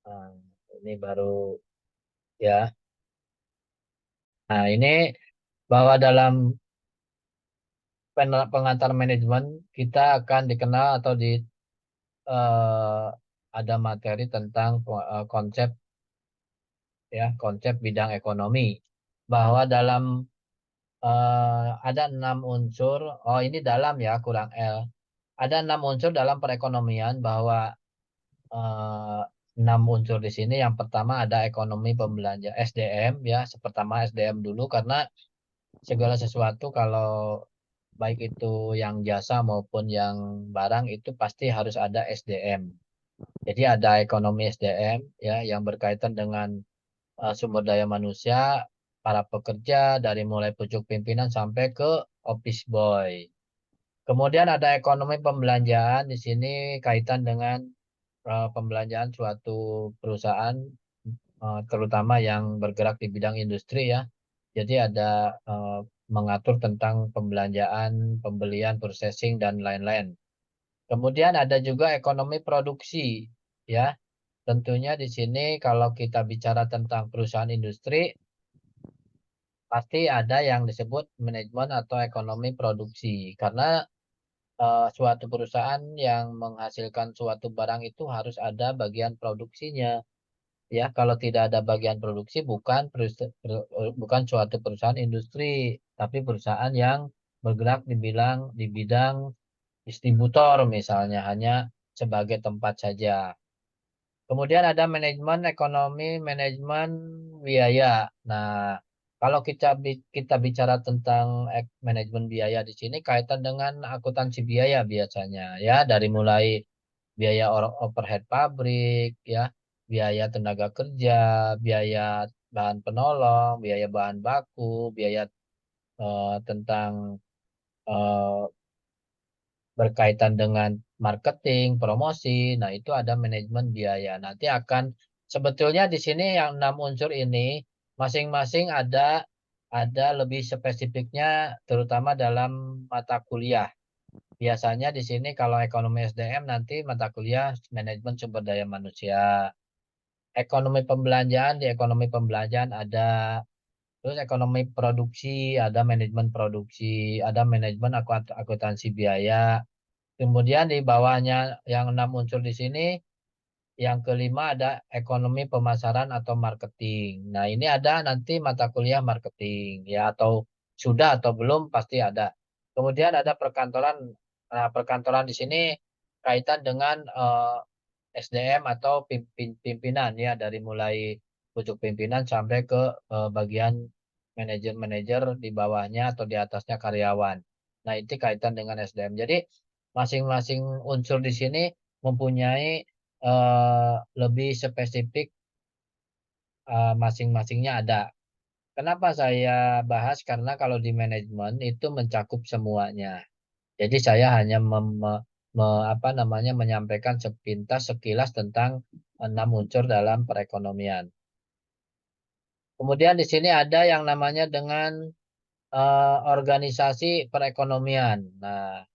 Nah, ini baru ya. Nah, ini bahwa dalam pengantar manajemen kita akan dikenal atau eh, ada materi tentang konsep ya, konsep bidang ekonomi. Bahwa dalam ada 6 unsur. Oh, ini dalam ya, kurang L. Ada 6 unsur dalam perekonomian bahwa eh, 6 unsur di sini. Yang pertama ada ekonomi pembelanja SDM ya, pertama SDM dulu karena segala sesuatu kalau baik itu yang jasa maupun yang barang itu pasti harus ada SDM. Jadi ada ekonomi SDM ya yang berkaitan dengan sumber daya manusia, para pekerja dari mulai pucuk pimpinan sampai ke office boy. Kemudian ada ekonomi pembelanjaan di sini kaitan dengan pembelanjaan suatu perusahaan terutama yang bergerak di bidang industri ya. Jadi ada mengatur tentang pembelanjaan, pembelian, processing dan lain-lain. Kemudian ada juga ekonomi produksi ya. Tentunya di sini kalau kita bicara tentang perusahaan industri pasti ada yang disebut manajemen atau ekonomi produksi karena suatu perusahaan yang menghasilkan suatu barang itu harus ada bagian produksinya. Ya, kalau tidak ada bagian produksi bukan suatu perusahaan industri, tapi perusahaan yang bergerak di bidang distributor misalnya hanya sebagai tempat saja. Kemudian ada manajemen ekonomi, manajemen biaya. Nah, kalau kita bicara tentang manajemen biaya di sini kaitan dengan akuntansi biaya biasanya ya, dari mulai biaya overhead pabrik ya, biaya tenaga kerja, biaya bahan penolong, biaya bahan baku, biaya tentang eh, berkaitan dengan marketing, promosi. Nah, itu ada manajemen biaya. Nanti akan sebetulnya di sini yang 6 unsur ini masing-masing ada lebih spesifiknya terutama dalam mata kuliah. Biasanya di sini kalau ekonomi SDM nanti mata kuliah manajemen sumber daya manusia. Ekonomi pembelanjaan di ekonomi pembelanjaan ada. Terus ekonomi produksi ada manajemen produksi, ada manajemen akuntansi biaya. Kemudian di bawahnya yang 6 unsur di sini, yang kelima ada ekonomi pemasaran atau marketing. Nah, ini ada nanti mata kuliah marketing ya atau sudah atau belum pasti ada. Kemudian ada perkantoran. Nah, perkantoran di sini kaitan dengan SDM atau pimpinan ya dari mulai pucuk pimpinan sampai ke bagian manajer-manajer di bawahnya atau di atasnya karyawan. Nah, itu kaitan dengan SDM. Jadi masing-masing unsur di sini mempunyai lebih spesifik masing-masingnya ada. Kenapa saya bahas? Karena kalau di manajemen itu mencakup semuanya. Jadi saya hanya apa namanya menyampaikan sepintas sekilas tentang 6 unsur dalam perekonomian. Kemudian di sini ada yang namanya dengan organisasi perekonomian. Nah,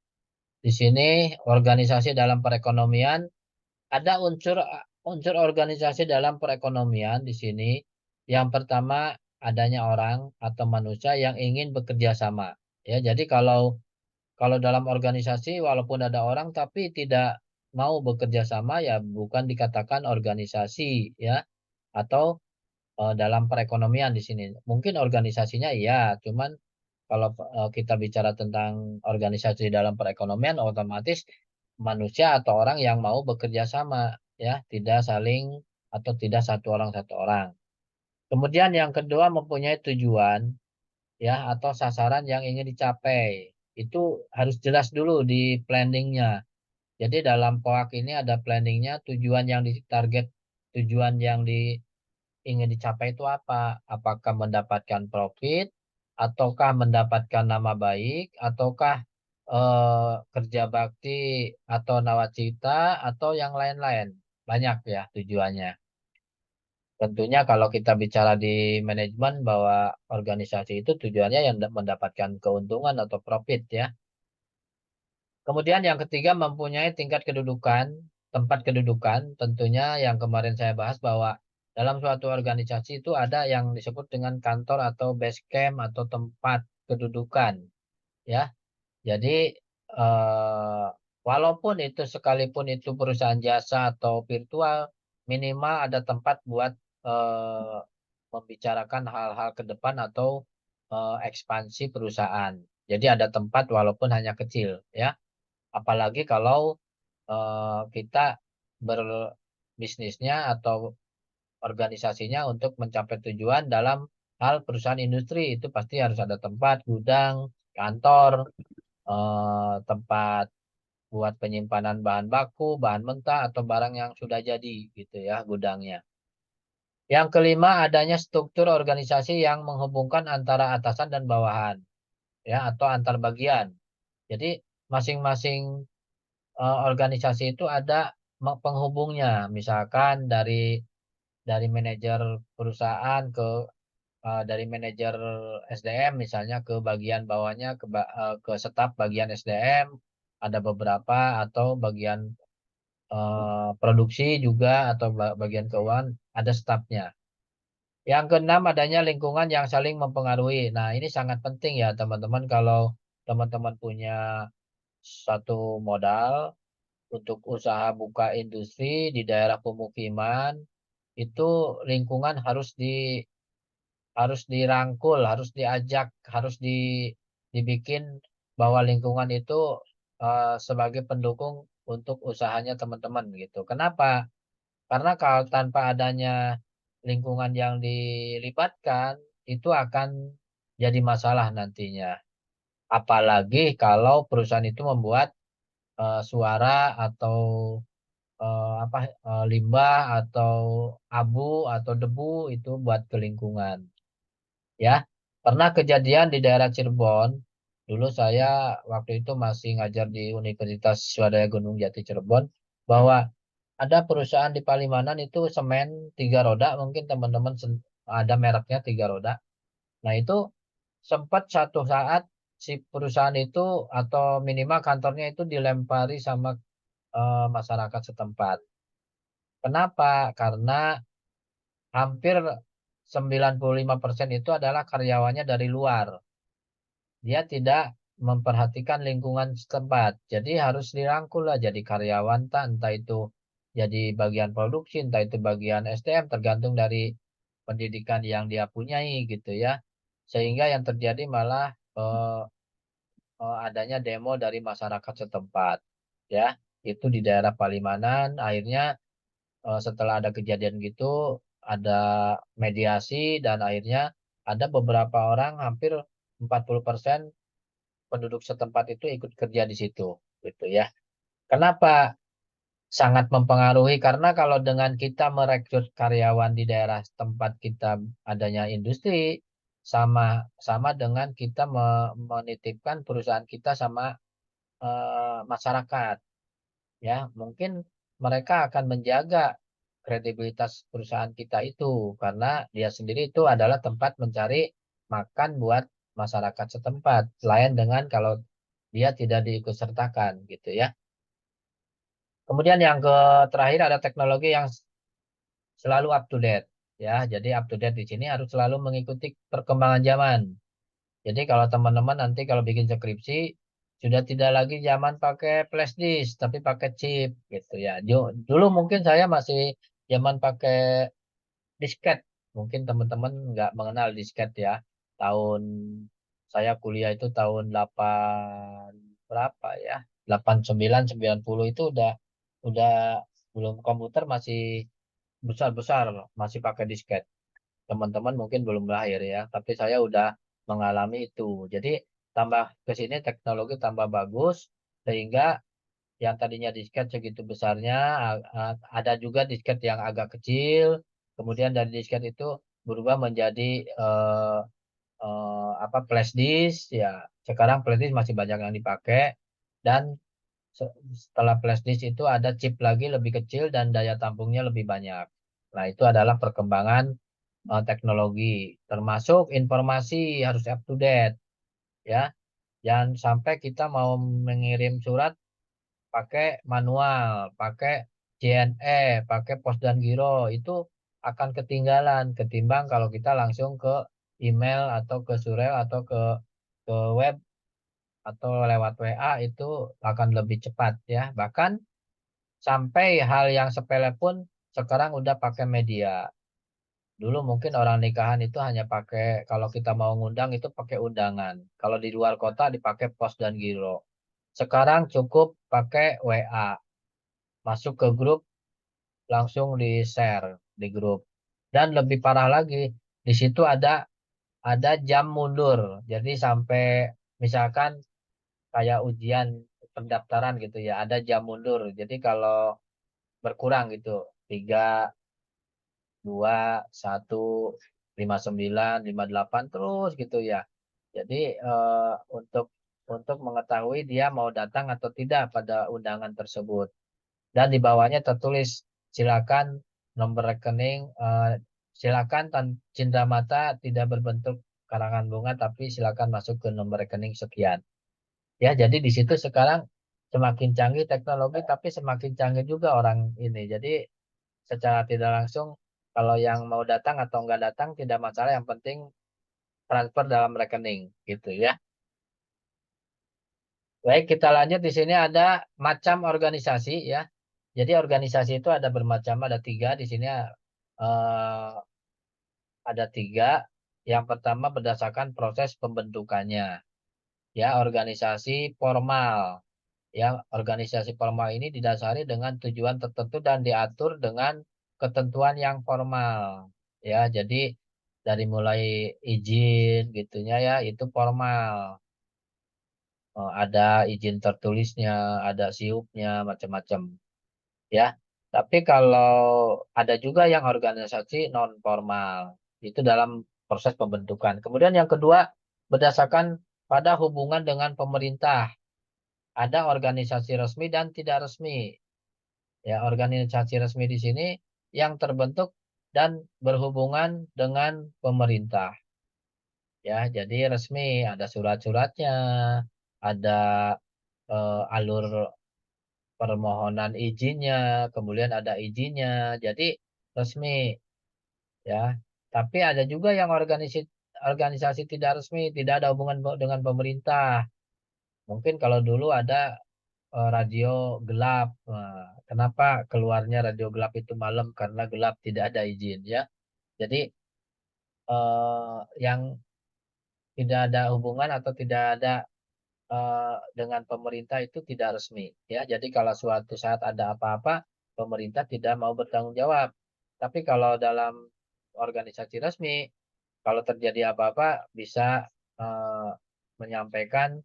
di sini organisasi dalam perekonomian ada unsur organisasi dalam perekonomian di sini. Yang pertama adanya orang atau manusia yang ingin bekerja sama. Ya, jadi kalau dalam organisasi walaupun ada orang tapi tidak mau bekerja sama ya bukan dikatakan organisasi ya atau dalam perekonomian di sini. Mungkin organisasinya iya, cuman kalau kita bicara tentang organisasi dalam perekonomian otomatis manusia atau orang yang mau bekerja sama ya, tidak saling atau tidak satu orang satu orang. Kemudian yang kedua mempunyai tujuan ya atau sasaran yang ingin dicapai. Itu harus jelas dulu di planningnya. Jadi dalam POAK ini ada planningnya, tujuan yang ingin dicapai itu apa? Apakah mendapatkan profit, ataukah mendapatkan nama baik, ataukah kerja bakti atau nawacita, atau yang lain-lain. Banyak ya tujuannya. Tentunya kalau kita bicara di manajemen bahwa organisasi itu tujuannya yang mendapatkan keuntungan atau profit ya. Kemudian yang ketiga mempunyai tingkat kedudukan. tempat kedudukan, tentunya yang kemarin saya bahas bahwa dalam suatu organisasi itu ada yang disebut dengan kantor atau base camp atau tempat kedudukan, ya. Jadi eh, walaupun itu sekalipun itu perusahaan jasa atau virtual, minimal ada tempat buat eh, membicarakan hal-hal ke depan atau ekspansi perusahaan. Jadi ada tempat walaupun hanya kecil, ya. Apalagi kalau kita berbisnisnya atau organisasinya untuk mencapai tujuan dalam hal perusahaan industri, itu pasti harus ada tempat, gudang, kantor, tempat buat penyimpanan bahan baku, bahan mentah atau barang yang sudah jadi gitu ya gudangnya. Yang kelima, adanya struktur organisasi yang menghubungkan antara atasan dan bawahan, ya, atau antar bagian. Jadi masing-masing organisasi itu ada penghubungnya, misalkan dari manajer perusahaan ke dari manajer SDM misalnya ke bagian bawahnya ke staf bagian SDM ada beberapa atau bagian produksi juga atau bagian keuangan ada stafnya. Yang keenam, adanya lingkungan yang saling mempengaruhi. Nah, ini sangat penting ya teman-teman kalau teman-teman punya satu modal untuk usaha buka industri di daerah pemukiman, itu lingkungan harus dirangkul, harus diajak, harus dibikin bahwa lingkungan itu sebagai pendukung untuk usahanya teman-teman gitu. Kenapa? Karena kalau tanpa adanya lingkungan yang dilibatkan, itu akan jadi masalah nantinya. Apalagi kalau perusahaan itu membuat suara atau limbah atau abu atau debu itu buat ke lingkungan. Ya, pernah kejadian di daerah Cirebon. Dulu saya waktu itu masih ngajar di Universitas Swadaya Gunung Jati Cirebon, bahwa ada perusahaan di Palimanan itu semen tiga roda, mungkin teman-teman ada mereknya tiga roda. Nah itu sempat satu saat si perusahaan itu atau minimal kantornya itu dilempari sama masyarakat setempat. Kenapa? Karena hampir 95% itu adalah karyawannya dari luar. Dia tidak memperhatikan lingkungan setempat. Jadi harus dirangkul lah jadi karyawan, entah itu jadi bagian produksi, entah itu bagian SDM, tergantung dari pendidikan yang dia punyai gitu ya. Sehingga yang terjadi malah adanya demo dari masyarakat setempat. Ya, itu di daerah Palimanan. Akhirnya setelah ada kejadian gitu, ada mediasi dan akhirnya ada beberapa orang hampir 40% penduduk setempat itu ikut kerja di situ gitu ya. Kenapa sangat mempengaruhi? Karena kalau dengan kita merekrut karyawan di daerah tempat kita adanya industri sama sama dengan kita menitipkan perusahaan kita sama masyarakat, ya mungkin mereka akan menjaga kredibilitas perusahaan kita itu karena dia sendiri itu adalah tempat mencari makan buat masyarakat setempat selain dengan kalau dia tidak diikutsertakan gitu ya. Kemudian yang terakhir ada teknologi yang selalu up to date, ya. Jadi up to date di sini harus selalu mengikuti perkembangan zaman. Jadi kalau teman-teman nanti kalau bikin skripsi sudah tidak lagi zaman pakai flash disk tapi pakai chip gitu ya. Dulu mungkin saya masih zaman pakai disket. Mungkin teman-teman nggak mengenal disket ya. Tahun saya kuliah itu tahun 8 berapa ya? 89 90 itu udah belum komputer masih besar-besar masih pakai disket. Teman-teman mungkin belum lahir ya, tapi saya udah mengalami itu. Jadi tambah ke sini teknologi tambah bagus sehingga yang tadinya disket segitu besarnya ada juga disket yang agak kecil. Kemudian dari disket itu berubah menjadi eh, flash disk ya. Sekarang flash disk masih banyak yang dipakai dan setelah flash disk itu ada chip lagi lebih kecil dan daya tampungnya lebih banyak. Nah, itu adalah perkembangan teknologi, termasuk informasi harus up to date, ya. Jangan sampai kita mau mengirim surat pakai manual, pakai JNE, pakai pos dan giro, itu akan ketinggalan ketimbang kalau kita langsung ke email atau ke surel atau ke web atau lewat WA itu akan lebih cepat ya. Bahkan sampai hal yang sepele pun sekarang udah pakai media. Dulu mungkin orang nikahan itu hanya pakai, kalau kita mau ngundang itu pakai undangan. Kalau di luar kota dipakai pos dan giro. Sekarang cukup pakai WA. Masuk ke grup, langsung di-share di grup. Dan lebih parah lagi, di situ ada jam mundur. Jadi sampai misalkan kayak ujian pendaftaran gitu ya, ada jam mundur. Jadi kalau berkurang gitu, 3, 2, 1, 59, 58 terus gitu ya. Jadi untuk mengetahui dia mau datang atau tidak pada undangan tersebut. Dan di bawahnya tertulis silakan nomor rekening, silakan cindera mata tidak berbentuk karangan bunga tapi silakan masuk ke nomor rekening sekian. Ya, jadi di situ sekarang semakin canggih teknologi tapi semakin canggih juga orang ini. Jadi secara tidak langsung kalau yang mau datang atau enggak datang tidak masalah, yang penting transfer dalam rekening gitu ya. Baik, kita lanjut. Di sini ada macam organisasi ya. Jadi organisasi itu ada bermacam, ada 3 di sini, ada 3. Yang pertama berdasarkan proses pembentukannya, ya organisasi formal. Ya, organisasi formal ini didasari dengan tujuan tertentu dan diatur dengan ketentuan yang formal. Ya, jadi dari mulai izin gitunya ya itu formal. Ada izin tertulisnya, ada siupnya, macam-macam. Ya, tapi kalau ada juga yang organisasi non formal, itu dalam proses pembentukan. Kemudian yang kedua, berdasarkan pada hubungan dengan pemerintah, ada organisasi resmi dan tidak resmi. Ya, organisasi resmi di sini yang terbentuk dan berhubungan dengan pemerintah. Ya, jadi resmi, ada surat-suratnya, ada alur permohonan izinnya, kemudian ada izinnya. Jadi resmi ya. Tapi ada juga yang organisasi organisasi tidak resmi, tidak ada hubungan dengan pemerintah. Mungkin kalau dulu ada radio gelap. Nah, kenapa keluarnya radio gelap itu malam? Karena gelap, tidak ada izin ya. Jadi yang tidak ada hubungan atau tidak ada dengan pemerintah itu tidak resmi ya. Jadi kalau suatu saat ada apa-apa, pemerintah tidak mau bertanggung jawab. Tapi kalau dalam organisasi resmi, kalau terjadi apa-apa bisa eh, menyampaikan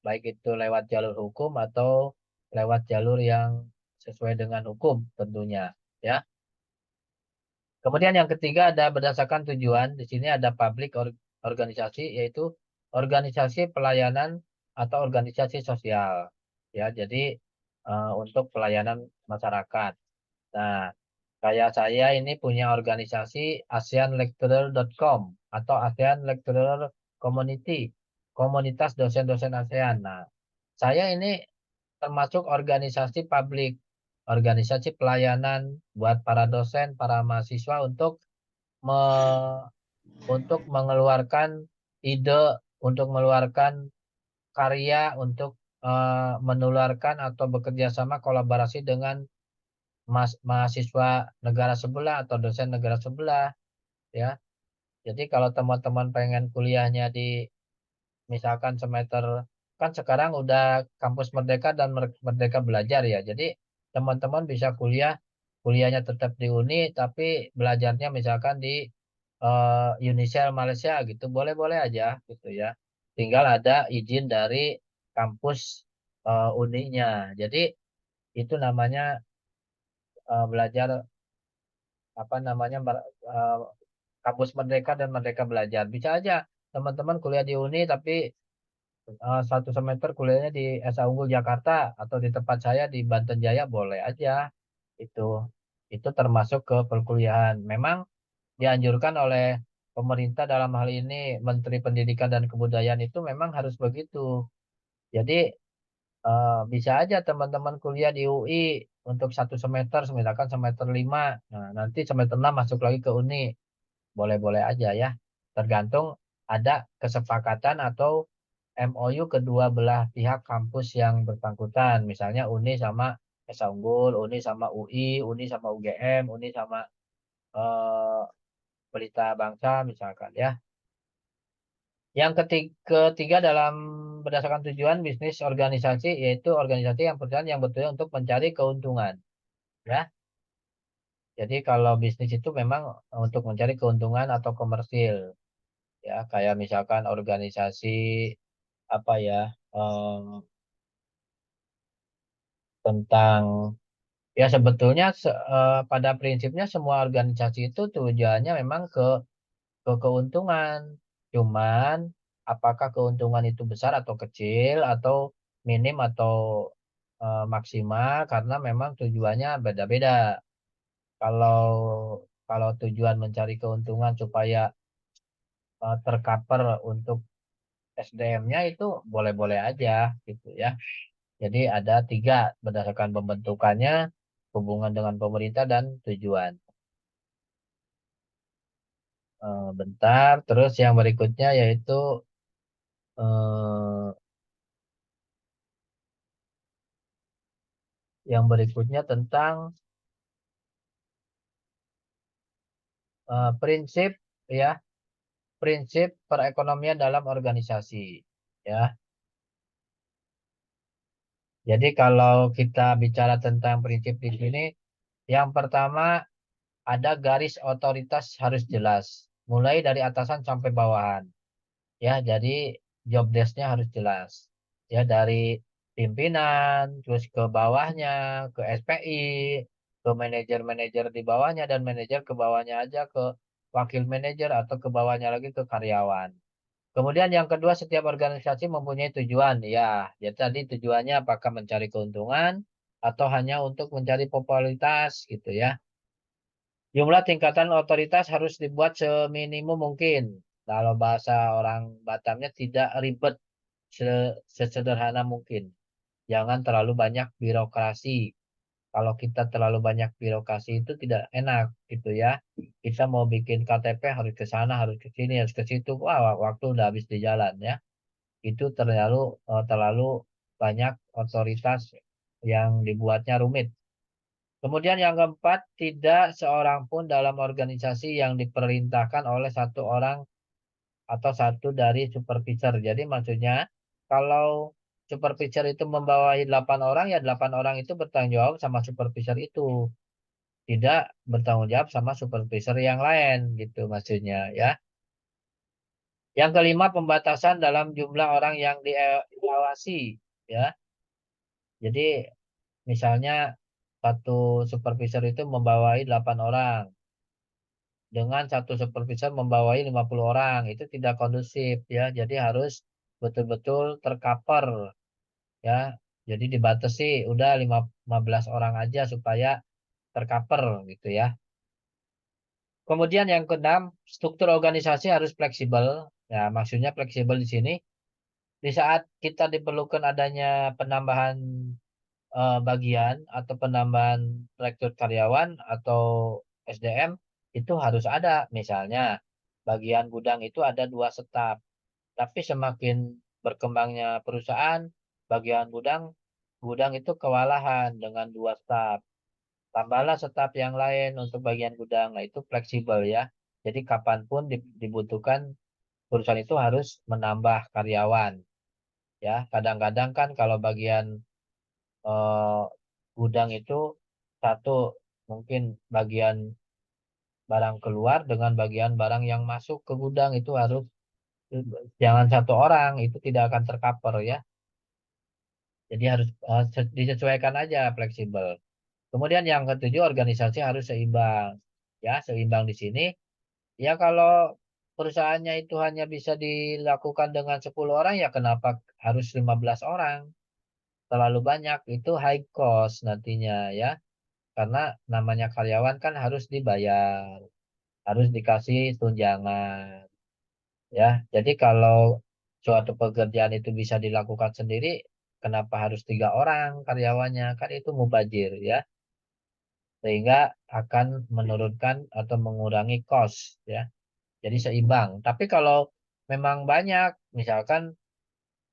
baik itu lewat jalur hukum atau lewat jalur yang sesuai dengan hukum tentunya ya. Kemudian yang ketiga ada berdasarkan tujuan. Di sini ada public organisasi, yaitu organisasi pelayanan atau organisasi sosial. Ya, jadi untuk pelayanan masyarakat. Nah, kayak saya ini punya organisasi ASEANlecturer.com atau ASEAN Lecturer Community, komunitas dosen-dosen ASEAN. Nah, saya ini termasuk organisasi publik, organisasi pelayanan buat para dosen, para mahasiswa me, untuk mengeluarkan ide, untuk mengeluarkan karya, untuk menularkan atau bekerja sama kolaborasi dengan mahasiswa negara sebelah atau dosen negara sebelah ya. Jadi kalau teman-teman pengen kuliahnya di misalkan semester, kan sekarang udah kampus Merdeka dan Merdeka Belajar ya. Jadi teman-teman bisa kuliahnya tetap di Uni tapi belajarnya misalkan di Unisel Malaysia gitu. Boleh-boleh aja gitu ya. Tinggal ada izin dari kampus Uninya. Jadi itu namanya belajar apa namanya kampus Merdeka dan Merdeka Belajar. Bisa aja teman-teman kuliah di Uni tapi satu semester kuliahnya di SA Unggul Jakarta atau di tempat saya di Banten Jaya, boleh aja itu itu termasuk ke perkuliahan. Memang dianjurkan oleh pemerintah dalam hal ini Menteri Pendidikan dan Kebudayaan itu memang harus begitu. Jadi Bisa aja teman-teman kuliah di UI untuk 1 semester, misalkan semester 5. Nah, nanti semester 6 masuk lagi ke Uni. Boleh-boleh aja ya. Tergantung ada kesepakatan atau MOU kedua belah pihak kampus yang bersangkutan. Misalnya Uni sama Esa Unggul, Uni sama UI, Uni sama UGM, Uni sama eh, Pelita Bangsa misalkan ya. Yang ketiga dalam berdasarkan tujuan bisnis organisasi yaitu organisasi yang perusahaan yang bertujuan untuk mencari keuntungan ya. Jadi kalau bisnis itu memang untuk mencari keuntungan atau komersil ya kayak misalkan organisasi apa ya em, tentang ya sebetulnya pada prinsipnya semua organisasi itu tujuannya memang ke keuntungan. Cuman apakah keuntungan itu besar atau kecil atau minim atau maksimal karena memang tujuannya beda-beda. Kalau kalau tujuan mencari keuntungan supaya tercover untuk SDM-nya itu boleh-boleh aja gitu ya. Jadi ada 3 berdasarkan pembentukannya, hubungan dengan pemerintah dan tujuan. Bentar, terus yang berikutnya yaitu eh, yang berikutnya tentang prinsip ya, prinsip perekonomian dalam organisasi ya. Jadi kalau kita bicara tentang prinsip di sini, yang pertama ada garis otoritas harus jelas, mulai dari atasan sampai bawahan. Ya, jadi job desk-nya harus jelas. Ya, dari pimpinan, terus ke bawahnya, ke SPI, ke manajer-manajer di bawahnya, dan manajer ke bawahnya aja ke wakil manajer atau ke bawahnya lagi ke karyawan. Kemudian yang kedua, setiap organisasi mempunyai tujuan. Ya, jadi tadi tujuannya apakah mencari keuntungan atau hanya untuk mencari popularitas gitu ya. Jumlah tingkatan otoritas harus dibuat seminimum mungkin. Kalau bahasa orang Batamnya tidak ribet, sesederhana mungkin. Jangan terlalu banyak birokrasi. Kalau kita terlalu banyak birokrasi itu tidak enak gitu ya. Kita mau bikin KTP harus ke sana, harus ke sini, harus ke situ. Wah, waktu udah habis di jalan ya. Itu terlalu banyak otoritas yang dibuatnya rumit. Kemudian yang keempat, tidak seorang pun dalam organisasi yang diperintahkan oleh satu orang atau satu dari supervisor. Jadi maksudnya kalau supervisor itu membawahi 8 orang, ya 8 orang itu bertanggung jawab sama supervisor itu. Tidak bertanggung jawab sama supervisor yang lain gitu maksudnya ya. Yang kelima, pembatasan dalam jumlah orang yang diawasi ya. Jadi misalnya satu supervisor itu membawahi 8 orang dengan satu supervisor membawahi 50 orang. Itu tidak kondusif ya. Jadi harus betul-betul tercover ya. Jadi dibatasi udah 15 orang aja supaya tercover gitu ya. Kemudian yang keenam, struktur organisasi harus fleksibel. Ya, maksudnya fleksibel di sini di saat kita diperlukan adanya penambahan bagian atau penambahan rekrut karyawan atau SDM itu harus ada. Misalnya bagian gudang itu ada 2 staf, tapi semakin berkembangnya perusahaan, bagian gudang gudang itu kewalahan dengan 2 staf. Tambahlah staf yang lain untuk bagian gudang. Nah, itu fleksibel ya. Jadi kapanpun dibutuhkan perusahaan itu harus menambah karyawan ya. Kadang-kadang kan kalau bagian eh, gudang itu satu mungkin bagian barang keluar dengan bagian barang yang masuk ke gudang itu harus jangan satu orang itu tidak akan tercover ya. Jadi harus disesuaikan aja fleksibel. Kemudian yang ketujuh organisasi harus seimbang. Ya, seimbang di sini ya kalau perusahaannya itu hanya bisa dilakukan dengan 10 orang ya kenapa harus 15 orang? Terlalu banyak itu high cost nantinya ya. Karena namanya karyawan kan harus dibayar, harus dikasih tunjangan, ya. Jadi kalau suatu pekerjaan itu bisa dilakukan sendiri, kenapa harus 3 orang karyawannya, kan itu mubazir ya, sehingga akan menurunkan atau mengurangi cost ya, jadi seimbang. Tapi kalau memang banyak, misalkan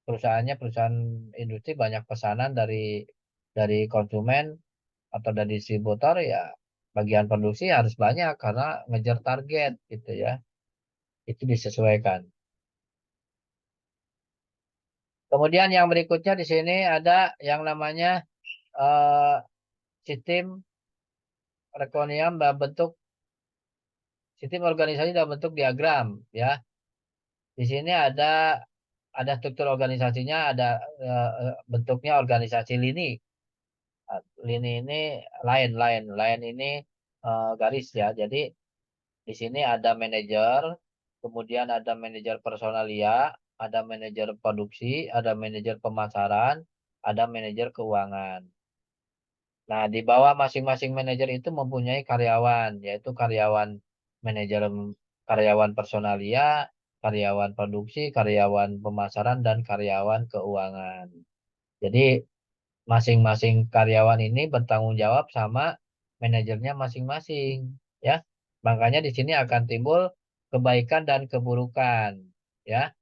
perusahaannya perusahaan industri banyak pesanan dari konsumen atau dari distributor, ya bagian produksi harus banyak karena ngejar target gitu ya. Itu disesuaikan. Kemudian yang berikutnya di sini ada yang namanya eh, sistem perekonomian dalam bentuk sistem organisasi dalam bentuk diagram ya. Di sini ada struktur organisasinya, ada bentuknya organisasi lini. Lini ini lain ini garis ya. Jadi di sini ada manajer, kemudian ada manajer personalia, ada manajer produksi, ada manajer pemasaran, ada manajer keuangan. Nah, di bawah masing-masing manajer itu mempunyai karyawan, yaitu manajer karyawan personalia, karyawan produksi, karyawan pemasaran, dan karyawan keuangan. Jadi masing-masing karyawan ini bertanggung jawab sama manajernya masing-masing, ya. Makanya di sini akan timbul kebaikan dan keburukan, ya.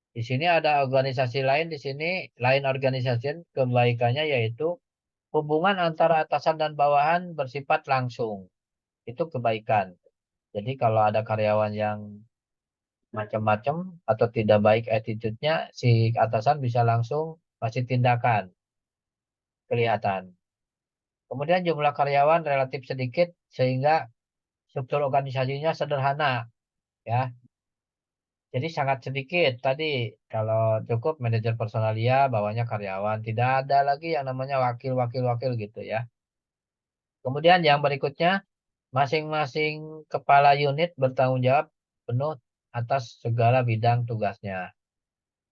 Di sini ada organisasi lain, di sini lain organisasi kebaikannya yaitu hubungan antara atasan dan bawahan bersifat langsung. Itu kebaikan. Jadi kalau ada karyawan yang macam-macam atau tidak baik attitude-nya, si atasan bisa langsung kasih tindakan, kelihatan. Kemudian jumlah karyawan relatif sedikit sehingga struktur organisasinya sederhana, ya. Jadi sangat sedikit tadi, kalau cukup manajer personalia bawahnya karyawan, tidak ada lagi yang namanya wakil-wakil-wakil gitu ya. Kemudian yang berikutnya, masing-masing kepala unit bertanggung jawab penuh atas segala bidang tugasnya.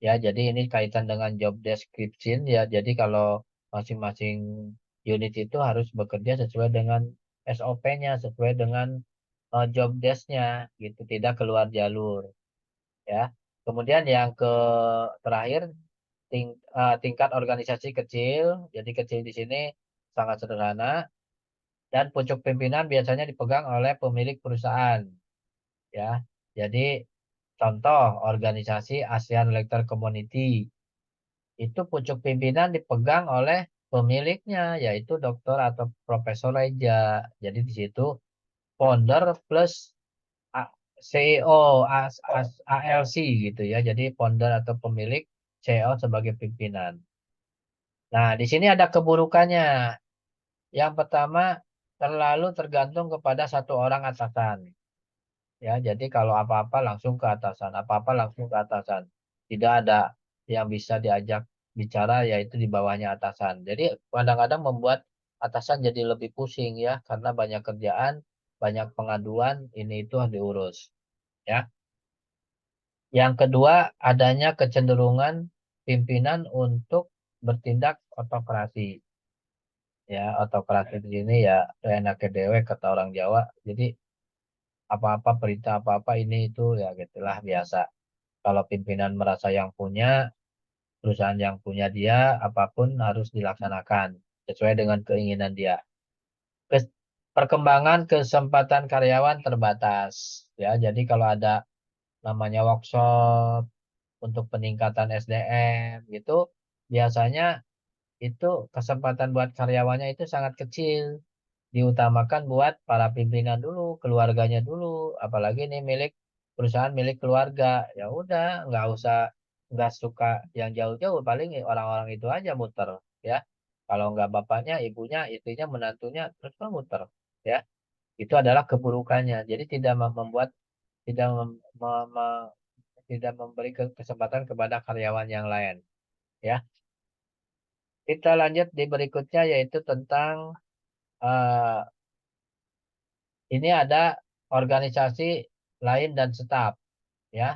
Ya, jadi ini kaitan dengan job description ya. Jadi kalau masing-masing unit itu harus bekerja sesuai dengan SOP-nya, sesuai dengan job desk-nya gitu, tidak keluar jalur ya. Kemudian yang terakhir, tingkat organisasi kecil. Jadi kecil di sini sangat sederhana, dan pucuk pimpinan biasanya dipegang oleh pemilik perusahaan ya. Jadi contoh organisasi ASEAN Electric Community, itu pucuk pimpinan dipegang oleh pemiliknya, yaitu dokter atau profesor Reja. Jadi di situ founder plus CEO, ALC gitu ya. Jadi founder atau pemilik, CEO sebagai pimpinan. Nah, di sini ada keburukannya. Yang pertama, terlalu tergantung kepada satu orang atasan. Ya, jadi kalau apa-apa langsung ke atasan, apa-apa langsung ke atasan. Tidak ada yang bisa diajak bicara, yaitu di bawahnya atasan. Jadi kadang-kadang membuat atasan jadi lebih pusing ya, karena banyak kerjaan, banyak pengaduan, ini itu harus diurus. Ya. Yang kedua, adanya kecenderungan pimpinan untuk bertindak otokrasi. Ya, otokrasi di sini ya enaknya dewe kata orang Jawa. Jadi apa-apa perintah apa-apa ini itu ya gitulah biasa. Kalau pimpinan merasa yang punya, perusahaan yang punya dia, apapun harus dilaksanakan sesuai dengan keinginan dia. Perkembangan kesempatan karyawan terbatas. Ya, jadi kalau ada namanya workshop untuk peningkatan SDM gitu, biasanya itu kesempatan buat karyawannya itu sangat kecil. Diutamakan buat para pimpinan dulu, keluarganya dulu, apalagi ini perusahaan milik keluarga. Ya udah, nggak suka yang jauh-jauh, paling orang-orang itu aja muter ya. Kalau nggak bapaknya, ibunya, istrinya, menantunya, terus kan muter ya. Itu adalah keburukannya. Jadi tidak mem- me- me- tidak memberi kesempatan kepada karyawan yang lain ya. Kita lanjut di berikutnya, yaitu tentang eh, ini ada organisasi lain dan staf ya.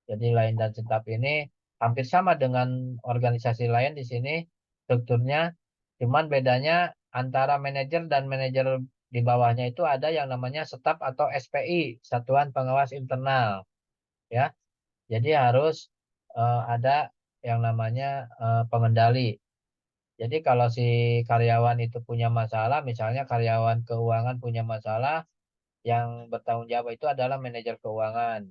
Jadi lain dan staf ini hampir sama dengan organisasi lain di sini strukturnya, cuman bedanya antara manajer dan manajer di bawahnya itu ada yang namanya staf atau SPI, Satuan Pengawas Internal ya. Jadi harus ada yang namanya pengendali. Jadi kalau si karyawan itu punya masalah, misalnya karyawan keuangan punya masalah, yang bertanggung jawab itu adalah manajer keuangan.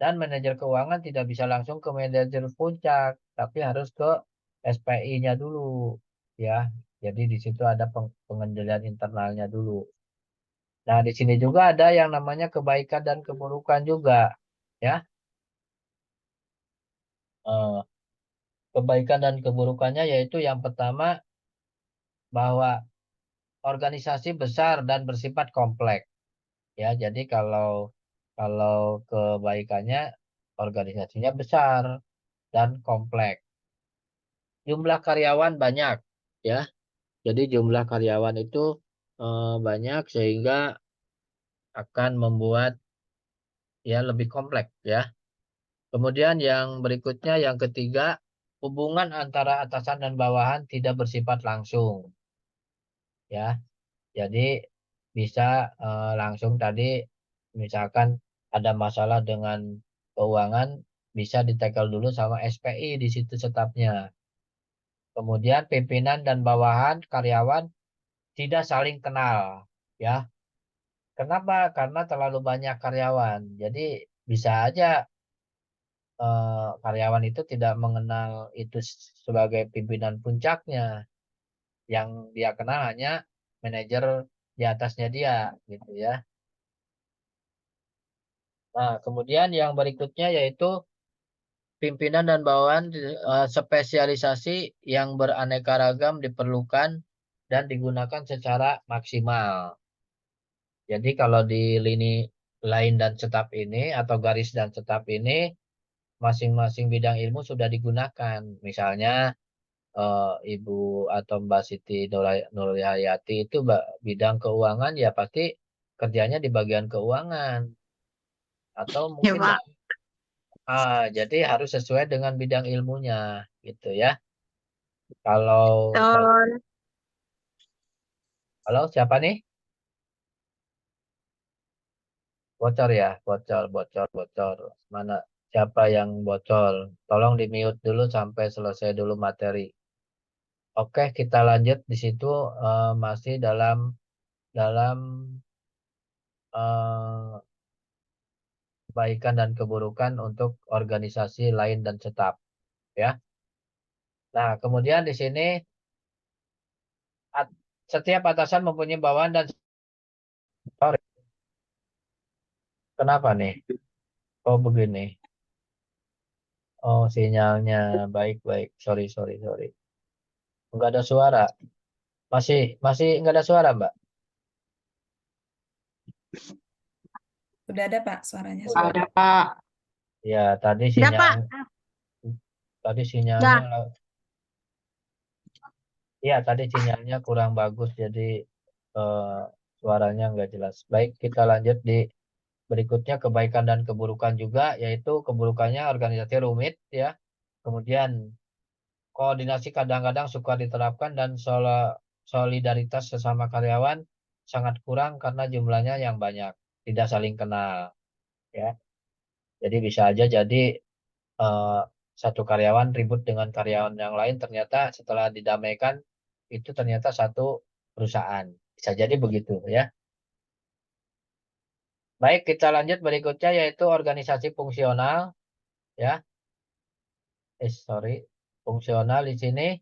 Dan manajer keuangan tidak bisa langsung ke manajer puncak, tapi harus ke SPI-nya dulu, ya. Jadi di situ ada pengendalian internalnya dulu. Nah, di sini juga ada yang namanya kebaikan dan keburukan juga, ya. Eh, Kebaikan dan keburukannya yaitu yang pertama bahwa organisasi besar dan bersifat kompleks, ya. Jadi kalau kalau kebaikannya organisasinya besar dan kompleks. Jumlah karyawan banyak, ya. Jadi jumlah karyawan itu banyak sehingga akan membuat ya lebih kompleks, ya. Kemudian yang berikutnya yang ketiga, hubungan antara atasan dan bawahan tidak bersifat langsung, ya. Jadi bisa langsung tadi misalkan ada masalah dengan keuangan bisa ditackle dulu sama SPI di situ setapnya. Kemudian pimpinan dan bawahan karyawan tidak saling kenal, ya. Kenapa? Karena terlalu banyak karyawan. Jadi bisa aja karyawan itu tidak mengenal itu sebagai pimpinan puncaknya. Yang dia kenal hanya manajer di atasnya dia, gitu ya. Nah, kemudian yang berikutnya yaitu pimpinan dan bawahan spesialisasi yang beraneka ragam diperlukan dan digunakan secara maksimal. Jadi kalau di lini lain dan cetap ini atau garis dan cetap ini masing-masing bidang ilmu sudah digunakan. Misalnya Ibu atau Mbak Siti Nurhayati itu bidang keuangan ya pasti kerjanya di bagian keuangan atau Ya, mungkin Pak. jadi harus sesuai dengan bidang ilmunya gitu ya. Kalau Betul. kalau siapa nih? Bocor ya, bocor, bocor, bocor. Mana siapa yang bocor? Tolong di mute dulu sampai selesai dulu materi. Oke, kita lanjut di situ masih dalam dalam eh, kebaikan dan keburukan untuk organisasi lain dan tetap, ya. Nah, kemudian di sini at- setiap atasan mempunyai bawahan dan sorry, kenapa nih? Oh, begini. Oh, sinyalnya baik-baik. Sorry, sorry, sorry. Enggak ada suara. Masih masih enggak ada suara, Mbak. Udah ada Pak suaranya Udah sudah. ada. Ada, Pak. Ya, Udah, Pak. tadi sinyalnya Dah. ya tadi sinyalnya kurang bagus jadi eh, suaranya enggak jelas. Baik, kita lanjut di berikutnya kebaikan dan keburukan juga yaitu keburukannya organisasi rumit, ya. Kemudian koordinasi kadang-kadang suka diterapkan dan solidaritas sesama karyawan sangat kurang karena jumlahnya yang banyak, tidak saling kenal, ya. Jadi bisa aja jadi eh, satu karyawan ribut dengan karyawan yang lain ternyata setelah didamaikan itu ternyata satu perusahaan. Bisa jadi begitu, ya. Baik, kita lanjut berikutnya yaitu organisasi fungsional, ya. Sorry. Fungsional di sini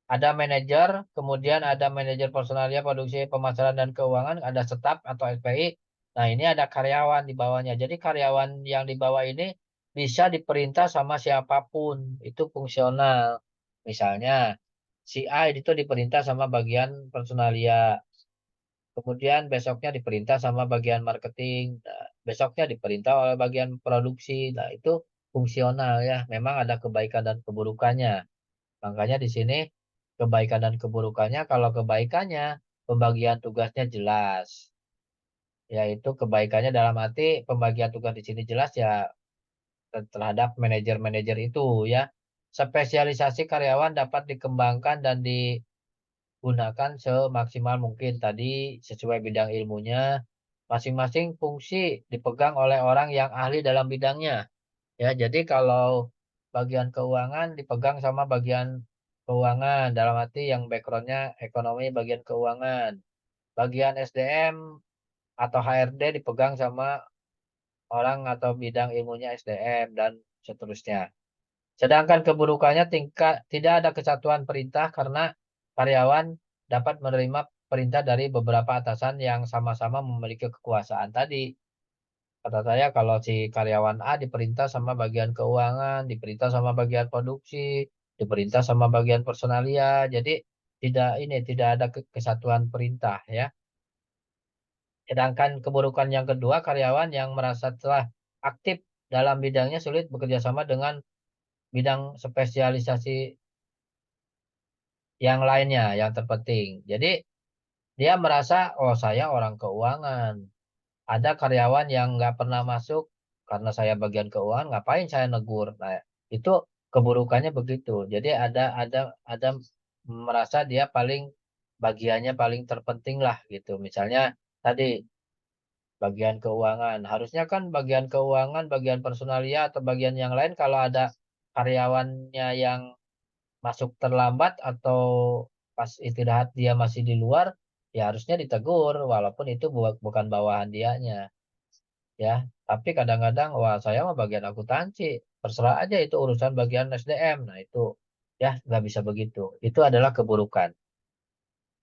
ada manajer, kemudian ada manajer personalia, produksi, pemasaran, dan keuangan, ada staf atau SPI. Nah, ini ada karyawan di bawahnya. Jadi karyawan yang di bawah ini bisa diperintah sama siapapun. Itu fungsional. Misalnya, si A itu diperintah sama bagian personalia. Kemudian besoknya diperintah sama bagian marketing. Nah, besoknya diperintah oleh bagian produksi. Nah, itu fungsional ya. Memang ada kebaikan dan keburukannya. Makanya di sini kebaikan dan keburukannya, kalau kebaikannya pembagian tugasnya jelas. Yaitu kebaikannya dalam arti pembagian tugas di sini jelas ya terhadap manajer-manajer itu, ya. Spesialisasi karyawan dapat dikembangkan dan digunakan semaksimal mungkin tadi sesuai bidang ilmunya. Masing-masing fungsi dipegang oleh orang yang ahli dalam bidangnya. Ya, jadi kalau bagian keuangan dipegang sama bagian keuangan, dalam arti yang backgroundnya ekonomi bagian keuangan. Bagian SDM atau HRD dipegang sama orang atau bidang ilmunya SDM dan seterusnya. Sedangkan keburukannya tingkat tidak ada kesatuan perintah karena karyawan dapat menerima perintah dari beberapa atasan yang sama-sama memiliki kekuasaan tadi. Kata saya kalau si karyawan A diperintah sama bagian keuangan, diperintah sama bagian produksi, diperintah sama bagian personalia. Jadi tidak ada kesatuan perintah ya. Sedangkan keburukan yang kedua, karyawan yang merasa telah aktif dalam bidangnya sulit bekerja sama dengan bidang spesialisasi yang lainnya yang terpenting. Jadi dia merasa, oh saya orang keuangan. Ada karyawan yang nggak pernah masuk karena saya bagian keuangan, ngapain saya negur? Nah, itu keburukannya begitu. Jadi ada merasa dia bagiannya paling terpenting lah gitu. Misalnya tadi bagian keuangan. Harusnya kan bagian keuangan, bagian personalia atau bagian yang lain kalau ada karyawannya yang masuk terlambat atau pas istirahat dia masih di luar, ya harusnya ditegur walaupun itu bukan bawahan dianya, ya. Tapi kadang-kadang, wah saya mah bagian akuntansi, terserah aja itu urusan bagian SDM. Nah itu ya nggak bisa begitu. Itu adalah keburukan.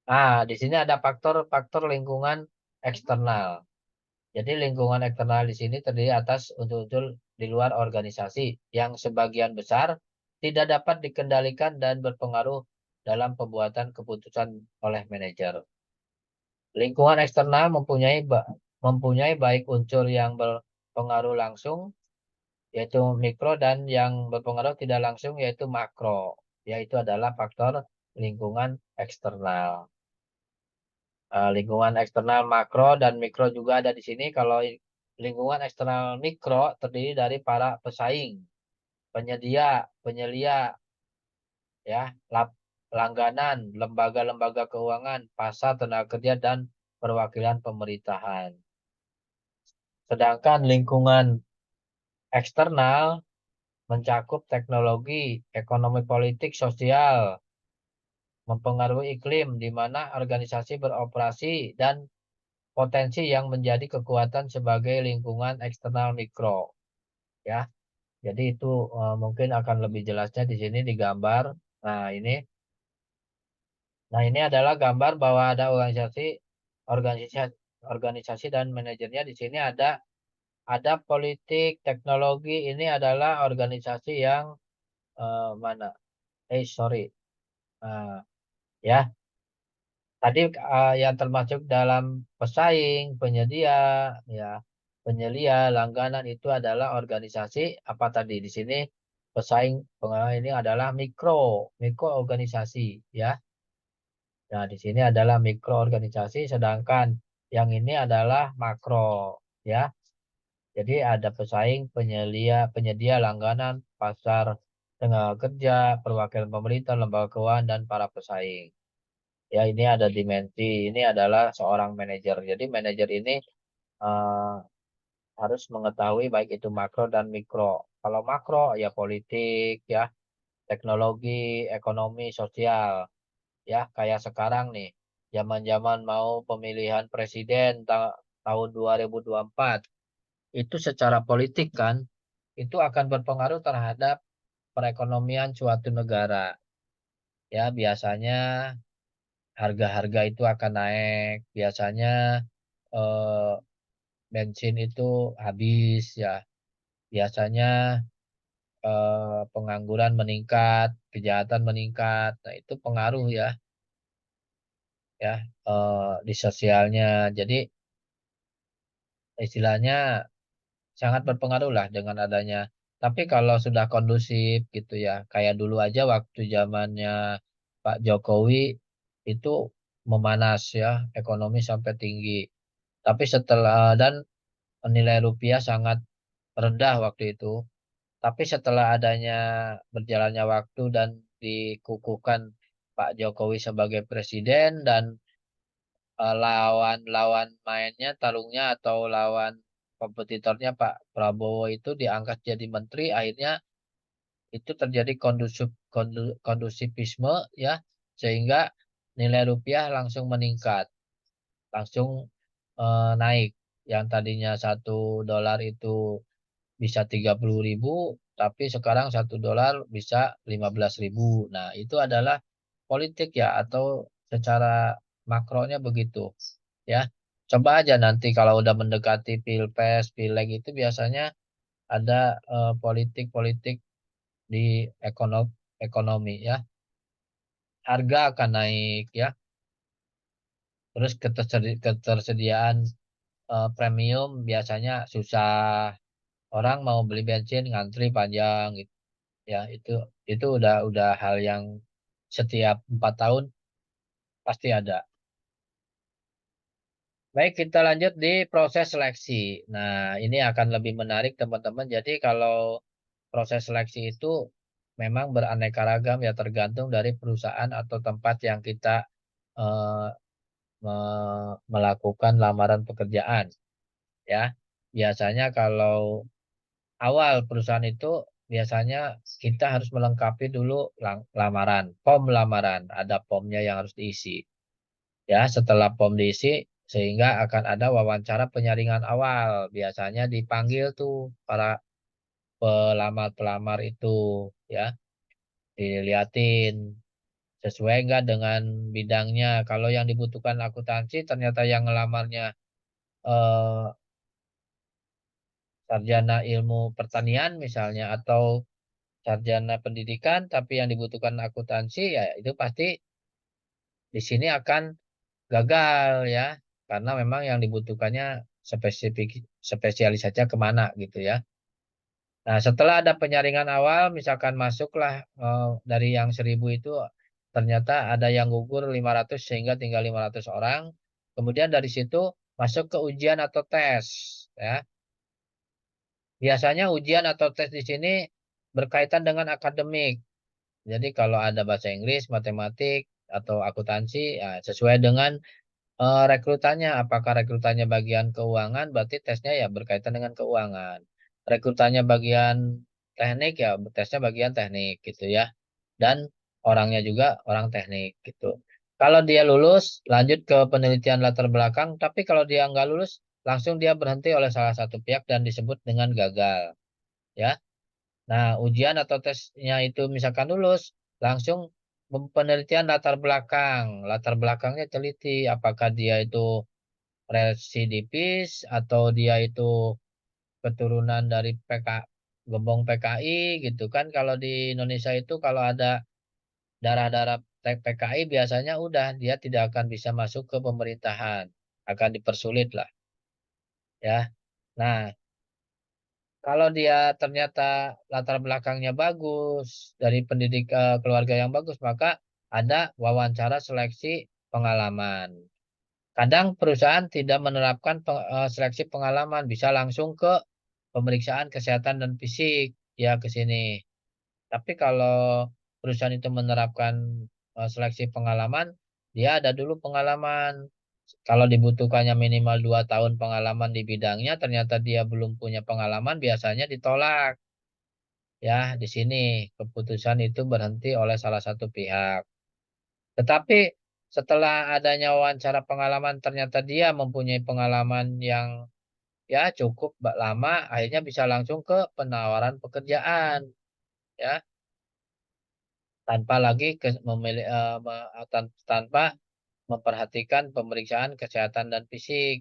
Nah di sini ada faktor-faktor lingkungan eksternal. Jadi lingkungan eksternal di sini terdiri atas unsur-unsur di luar organisasi yang sebagian besar tidak dapat dikendalikan dan berpengaruh dalam pembuatan keputusan oleh manajer. Lingkungan eksternal mempunyai baik unsur yang berpengaruh langsung yaitu mikro dan yang berpengaruh tidak langsung yaitu makro. Yaitu adalah faktor lingkungan eksternal. Lingkungan eksternal makro dan mikro juga ada di sini. Kalau lingkungan eksternal mikro terdiri dari para pesaing, penyedia, penyelia, ya, langganan, lembaga-lembaga keuangan, pasar tenaga kerja dan perwakilan pemerintahan. Sedangkan lingkungan eksternal mencakup teknologi, ekonomi politik, sosial, mempengaruhi iklim di mana organisasi beroperasi dan potensi yang menjadi kekuatan sebagai lingkungan eksternal mikro, ya. Jadi itu mungkin akan lebih jelasnya di sini digambar. Nah, ini adalah gambar bahwa ada organisasi organisasi dan manajernya. Di sini ada politik, teknologi. Ini adalah organisasi yang mana? Sorry. Nah, ya, tadi yang termasuk dalam pesaing, penyedia, ya, penyelia, langganan itu adalah organisasi apa tadi di sini pesaing ini adalah mikro organisasi, ya. Nah, di sini adalah mikro organisasi, sedangkan yang ini adalah makro, ya. Jadi ada pesaing, penyedia langganan, pasar tenaga kerja, perwakilan pemerintah, lembaga keuangan, dan para pesaing. Ya, ini ada dimensi. Ini adalah seorang manajer. Jadi manajer ini eh, harus mengetahui baik itu makro dan mikro. Kalau makro ya politik, ya teknologi, ekonomi, sosial. Ya kayak sekarang nih, zaman-zaman mau pemilihan presiden tahun 2024. Itu secara politik kan, itu akan berpengaruh terhadap perekonomian suatu negara. Ya biasanya harga-harga itu akan naik. Biasanya eh, bensin itu habis ya. Biasanya pengangguran meningkat, kejahatan meningkat. Nah, itu pengaruh ya di sosialnya. Jadi istilahnya sangat berpengaruh lah dengan adanya. Tapi kalau sudah kondusif gitu ya, kayak dulu aja waktu zamannya Pak Jokowi itu memanas ya, ekonomi sampai tinggi. Tapi dan nilai rupiah sangat rendah waktu itu. Tapi setelah adanya berjalannya waktu dan dikukuhkan Pak Jokowi sebagai presiden dan lawan-lawan mainnya, tarungnya atau lawan kompetitornya Pak Prabowo itu diangkat jadi menteri, akhirnya itu terjadi kondusifisme ya, sehingga nilai rupiah langsung meningkat, langsung naik. Yang tadinya 1 dolar itu bisa 30.000, tapi sekarang 1 dolar bisa 15.000. Nah, itu adalah politik ya, atau secara makronya begitu ya. Coba aja nanti kalau udah mendekati pilpres, pileg itu biasanya ada politik-politik di ekonomi ya. Harga akan naik ya. Terus ketersediaan premium biasanya susah. Orang mau beli bensin ngantri panjang gitu ya. Itu udah hal yang setiap 4 tahun pasti ada. Baik, kita lanjut di proses seleksi. Nah, ini akan lebih menarik teman-teman. Jadi kalau proses seleksi itu memang beraneka ragam ya, tergantung dari perusahaan atau tempat yang kita eh, melakukan lamaran pekerjaan ya. Biasanya kalau awal perusahaan itu biasanya kita harus melengkapi dulu lamaran, form lamaran, ada formnya yang harus diisi. Ya, setelah form diisi sehingga akan ada wawancara penyaringan awal. Biasanya dipanggil tuh para pelamar-pelamar itu ya, dilihatin sesuai nggak dengan bidangnya. Kalau yang dibutuhkan akuntansi ternyata yang ngelamarnya eh, sarjana ilmu pertanian misalnya, atau sarjana pendidikan tapi yang dibutuhkan akuntansi, ya itu pasti di sini akan gagal ya, karena memang yang dibutuhkannya spesifik, spesialis saja kemana gitu ya. Nah, setelah ada penyaringan awal, misalkan masuklah dari yang 1.000 itu ternyata ada yang gugur 500 sehingga tinggal 500 orang. Kemudian dari situ masuk ke ujian atau tes ya. Biasanya ujian atau tes di sini berkaitan dengan akademik. Jadi kalau ada bahasa Inggris, matematik, atau akuntansi, ya sesuai dengan rekrutannya. Apakah rekrutannya bagian keuangan, berarti tesnya ya berkaitan dengan keuangan. Rekrutannya bagian teknik, ya tesnya bagian teknik gitu ya. Dan orangnya juga orang teknik gitu. Kalau dia lulus, lanjut ke penelitian latar belakang. Tapi kalau dia nggak lulus, langsung dia berhenti oleh salah satu pihak dan disebut dengan gagal. Ya. Nah, ujian atau tesnya itu misalkan lulus, langsung penelitian latar belakang. Latar belakangnya teliti, apakah dia itu residivis atau dia itu keturunan dari gembong PKI gitu kan. Kalau di Indonesia itu kalau ada darah-darah PKI biasanya udah dia tidak akan bisa masuk ke pemerintahan, akan dipersulit lah ya. Nah, kalau dia ternyata latar belakangnya bagus, dari keluarga yang bagus, maka ada wawancara seleksi pengalaman. Kadang perusahaan tidak menerapkan seleksi pengalaman, bisa langsung ke pemeriksaan kesehatan dan fisik ya ke sini. Tapi kalau perusahaan itu menerapkan seleksi pengalaman, dia ada dulu pengalaman. Kalau dibutuhkannya minimal 2 tahun pengalaman di bidangnya, ternyata dia belum punya pengalaman, biasanya ditolak. Ya, di sini keputusan itu berhenti oleh salah satu pihak. Tetapi setelah adanya wawancara pengalaman, ternyata dia mempunyai pengalaman yang ya cukup lama, akhirnya bisa langsung ke penawaran pekerjaan. Ya, tanpa lagi tanpa memperhatikan pemeriksaan kesehatan dan fisik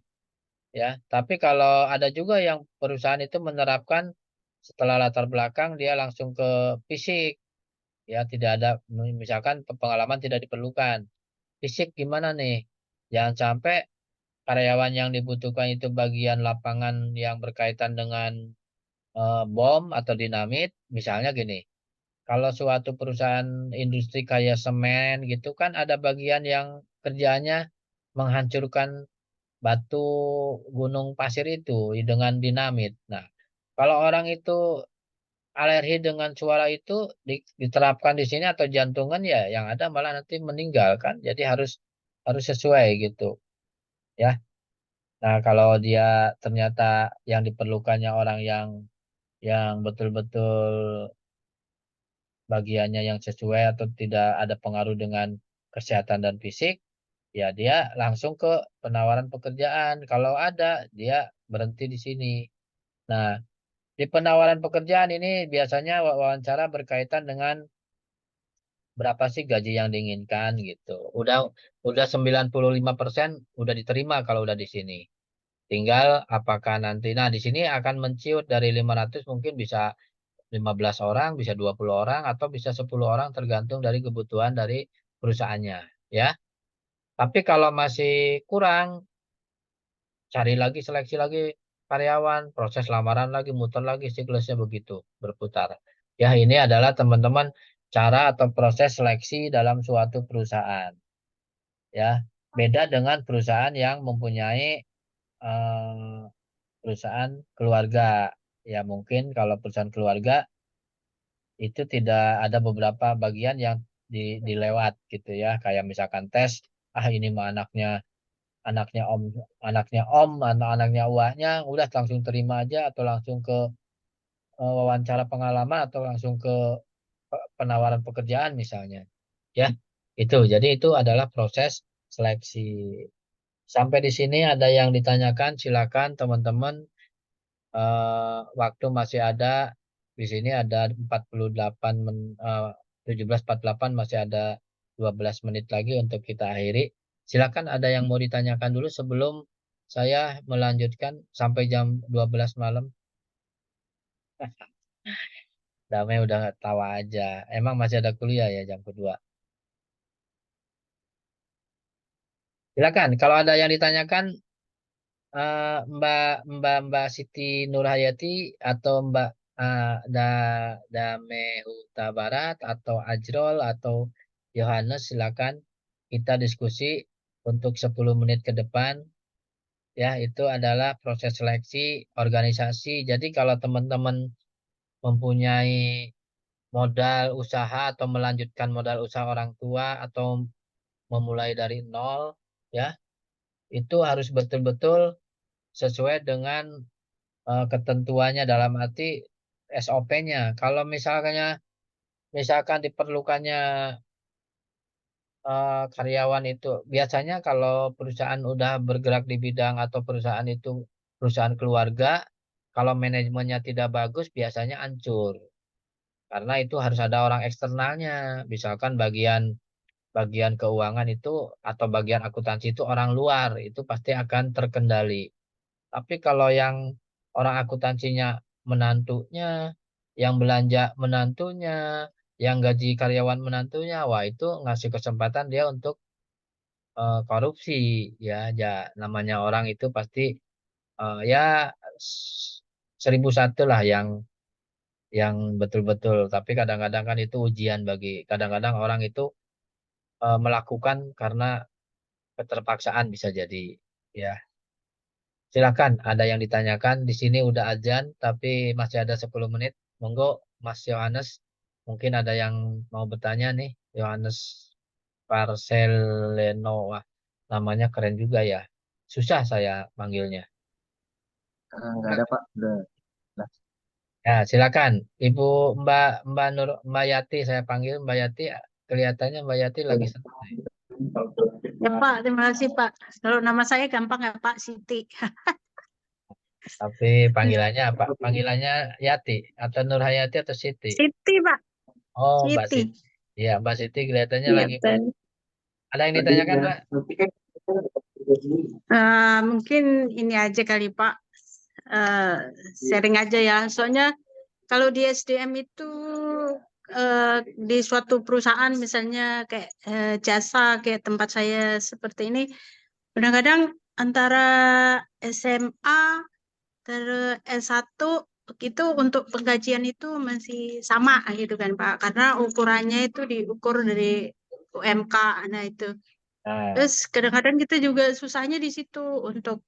ya. Tapi kalau ada juga yang perusahaan itu menerapkan setelah latar belakang dia langsung ke fisik ya, tidak ada misalkan pengalaman tidak diperlukan. Fisik gimana nih? Jangan sampai karyawan yang dibutuhkan itu bagian lapangan yang berkaitan dengan bom atau dinamit, misalnya gini. Kalau suatu perusahaan industri kayak semen gitu kan ada bagian yang kerjanya menghancurkan batu gunung pasir itu dengan dinamit. Nah, kalau orang itu alergi dengan suara itu diterapkan di sini atau jantungan, ya yang ada malah nanti meninggal kan. Jadi harus harus sesuai gitu ya. Nah, kalau dia ternyata yang diperlukannya orang yang betul-betul bagiannya yang sesuai atau tidak ada pengaruh dengan kesehatan dan fisik, ya dia langsung ke penawaran pekerjaan. Kalau ada, dia berhenti di sini. Nah, di penawaran pekerjaan ini biasanya wawancara berkaitan dengan berapa sih gaji yang diinginkan gitu. Udah 95% udah diterima kalau udah di sini. Tinggal apakah nanti, nah di sini akan menciut dari 500 mungkin bisa 15 orang, bisa 20 orang, atau bisa 10 orang tergantung dari kebutuhan dari perusahaannya. Ya, tapi kalau masih kurang, cari lagi, seleksi lagi karyawan, proses lamaran lagi, muter lagi, siklusnya begitu, berputar. Ya, ini adalah teman-teman cara atau proses seleksi dalam suatu perusahaan. Ya, beda dengan perusahaan yang mempunyai perusahaan keluarga. Ya, mungkin kalau perusahaan keluarga itu tidak ada beberapa bagian yang dilewat gitu ya, kayak misalkan tes, ini mah anaknya om atau anaknya uahnya udah langsung terima aja, atau langsung ke wawancara pengalaman, atau langsung ke penawaran pekerjaan misalnya, ya. Itu jadi itu adalah proses seleksi. Sampai di sini ada yang ditanyakan, silakan teman-teman. Waktu masih ada. Di sini ada 48 17.48, masih ada 12 menit lagi untuk kita akhiri. Silakan, ada yang mau ditanyakan dulu sebelum saya melanjutkan sampai jam 12 malam. Damai udah tawa aja. Emang masih ada kuliah ya jam kedua. Silakan, kalau ada yang ditanyakan, Mbak Mbak Mbak Siti Nurhayati atau Mbak Da Dame Huta Barat atau Ajrol atau Yohanes, silakan kita diskusi untuk 10 menit ke depan. Ya, itu adalah proses seleksi organisasi. Jadi kalau teman-teman mempunyai modal usaha atau melanjutkan modal usaha orang tua atau memulai dari nol, ya, itu harus betul-betul sesuai dengan ketentuannya, dalam arti SOP-nya. Kalau misalkan diperlukannya karyawan itu, biasanya kalau perusahaan udah bergerak di bidang atau perusahaan itu perusahaan keluarga, kalau manajemennya tidak bagus biasanya hancur. Karena itu harus ada orang eksternalnya. Misalkan bagian bagian keuangan itu atau bagian akuntansi itu orang luar, itu pasti akan terkendali. Tapi kalau yang orang akuntansinya menantunya, yang belanja menantunya, yang gaji karyawan menantunya, wah itu ngasih kesempatan dia untuk korupsi. Ya, ya, namanya orang itu pasti ya 1001 lah yang betul-betul. Tapi kadang-kadang kan itu ujian bagi, kadang-kadang orang itu melakukan karena keterpaksaan bisa jadi. Ya. Silakan, ada yang ditanyakan. Di sini udah azan, tapi masih ada 10 menit. Monggo, Mas Yohanes. Mungkin ada yang mau bertanya nih. Yohanes Parceleno. Wah, namanya keren juga ya. Susah saya manggilnya. Nggak ada Pak, udah. Nah, Ya, silakan. Ibu Mbak Mbak Nur Mbak Yati, saya panggil Mbak Yati. Kelihatannya Mbak Yati lagi santai. Ya Pak, terima kasih Pak. Kalau nama saya gampang ya Pak, Siti. Tapi panggilannya apa? Panggilannya Yati atau Nur Hayati atau Siti? Siti Pak, Oh, Mbak Siti. Siti. Iya, Mbak Siti kelihatannya Iya lagi. betul. Ada yang ditanyakan, Mbak? Mungkin ini aja kali Pak, sharing aja ya. Soalnya kalau di SDM itu di suatu perusahaan misalnya kayak jasa kayak tempat saya seperti ini, kadang-kadang antara SMA terus S1 itu untuk penggajian itu masih sama gitu kan Pak, karena ukurannya itu diukur dari UMK. Nah itu Nah, terus kadang-kadang kita juga susahnya di situ untuk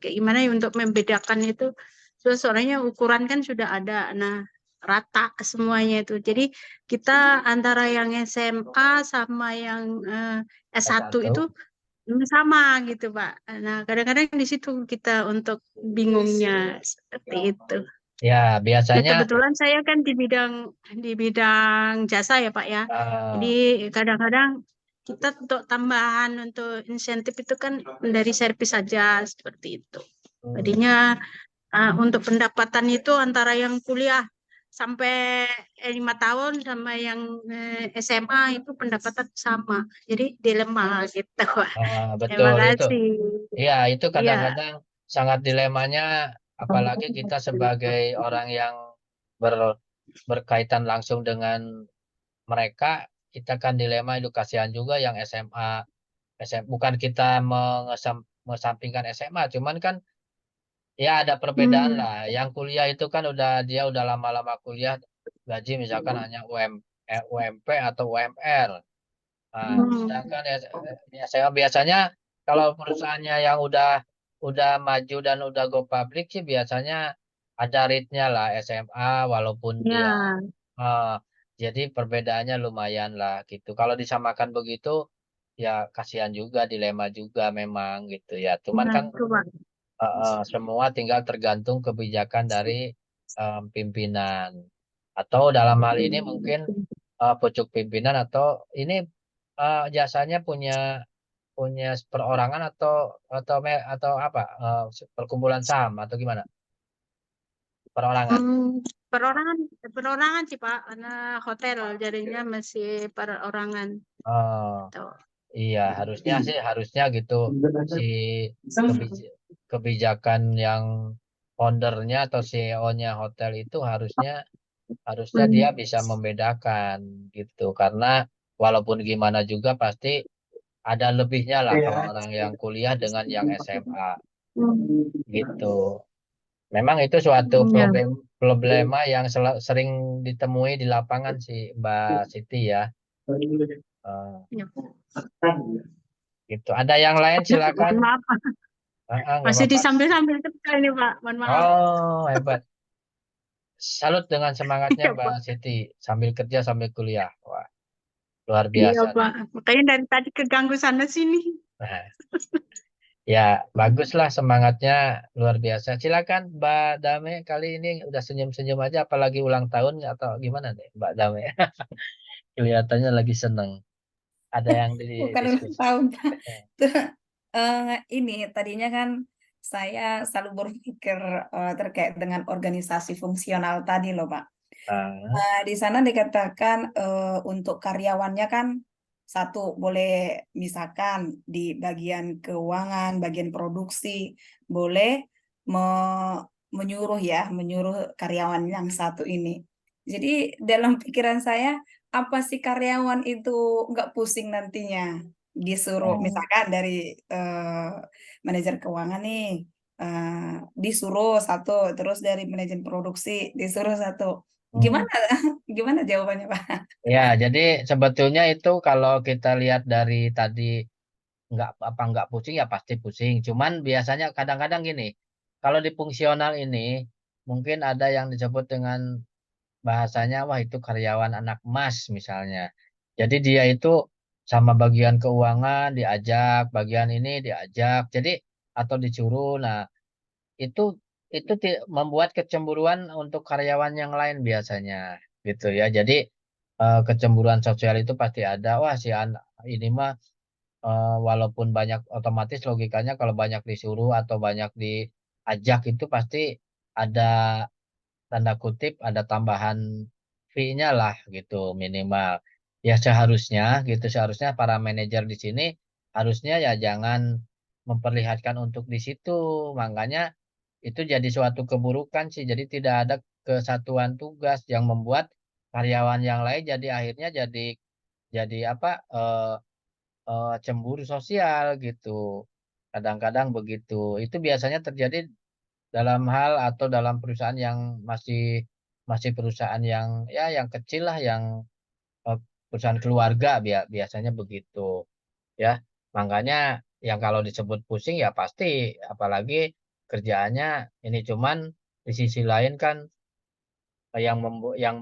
kayak gimana ya untuk membedakan itu. Terus soalnya ukuran kan sudah ada, nah rata semuanya itu. Jadi kita antara yang SMA sama yang S1 S1. itu sama gitu Pak. Nah kadang-kadang di situ kita untuk bingungnya seperti itu. Ya, Ya, biasanya kebetulan saya kan di bidang jasa ya Pak ya. Jadi kadang-kadang kita untuk tambahan untuk insentif itu kan dari servis saja seperti itu. Jadinya untuk pendapatan itu antara yang kuliah sampai 5 tahun sama yang SMA itu pendapatan sama. Jadi dilema gitu Pak. Terima betul itu. kasih. Iya, itu Iya. kadang-kadang sangat dilemanya, apalagi kita sebagai orang yang berkaitan langsung dengan mereka, kita kan dilema itu kasihan juga yang SMA, bukan kita mengesampingkan SMA, cuman kan ya ada perbedaan lah. Yang kuliah itu kan dia udah lama-lama kuliah, gaji misalkan hanya UMP atau UMR. Nah, sedangkan SMA biasanya kalau perusahaannya yang udah maju dan udah go public sih biasanya ada rate-nya lah SMA walaupun dia Ya, jadi perbedaannya lumayan lah gitu. Kalau disamakan begitu ya kasihan juga, dilema juga memang gitu ya. Cuman nah kan itu Pak. semua tinggal tergantung kebijakan dari pimpinan atau dalam hal ini mungkin pucuk pimpinan atau ini jasanya punya punya perorangan atau apa perkumpulan saham atau gimana? Perorangan. Perorangan, perorangan sih Pak, karena hotel jadinya masih perorangan. Oh, Tuh. iya harusnya gitu si kebijakan yang foundernya atau CEO-nya hotel itu harusnya dia bisa membedakan gitu karena walaupun gimana juga pasti ada lebihnya lah kalau orang yang kuliah dengan yang SMA gitu. Memang itu suatu Ya. problema yang sering ditemui di lapangan sih Mbak Siti ya. Ya. Gitu. Ada yang lain silakan. Mohon maaf, Nggak masih apa-apa. disambil-sambil kerja ini Pak, mohon maaf. Oh, hebat. Salut dengan semangatnya Iya Mbak Pak. Siti sambil kerja sambil kuliah. Wah, luar Iya biasa nih. Pak, makanya dari tadi keganggu sana sini. Nah, ya, baguslah semangatnya luar biasa. Silakan Mbak Dame kali ini udah senyum-senyum aja apalagi ulang tahun atau gimana deh Mbak Dame? Kelihatannya lagi seneng. Ada yang Bukan ulang didiskusi. tahun, Pak. Ini tadinya kan saya selalu berpikir terkait dengan organisasi fungsional tadi loh, Pak. Di sana dikatakan untuk karyawannya kan satu boleh misalkan di bagian keuangan, bagian produksi boleh menyuruh karyawan yang satu ini. Jadi dalam pikiran saya apa sih karyawan itu nggak pusing nantinya disuruh misalkan dari manajer keuangan nih disuruh satu, terus dari manajer produksi disuruh satu. Gimana gimana jawabannya, Pak? Ya, jadi sebetulnya itu kalau kita lihat dari tadi nggak pusing ya pasti pusing. Cuman biasanya kadang-kadang gini, kalau di fungsional ini mungkin ada yang disebut dengan bahasanya wah itu karyawan anak emas misalnya. Jadi dia itu sama bagian keuangan diajak, bagian ini diajak. Jadi atau disuruh. Nah, itu membuat kecemburuan untuk karyawan yang lain biasanya gitu ya. Jadi kecemburuan sosial itu pasti ada. Wah, si anak ini mah walaupun banyak otomatis logikanya kalau banyak disuruh atau banyak diajak itu pasti ada tanda kutip ada tambahan fee-nya lah gitu minimal. Ya seharusnya para manajer di sini harusnya ya jangan memperlihatkan untuk di situ. Makanya itu jadi suatu keburukan sih. Jadi tidak ada kesatuan tugas yang membuat karyawan yang lain jadi akhirnya jadi apa cemburu sosial gitu. Kadang-kadang begitu. Itu biasanya terjadi dalam hal atau dalam perusahaan yang masih masih perusahaan yang ya yang kecil lah yang eh, perusahaan keluarga biasanya begitu ya. Makanya yang kalau disebut pusing ya pasti apalagi kerjaannya ini cuman di sisi lain kan yang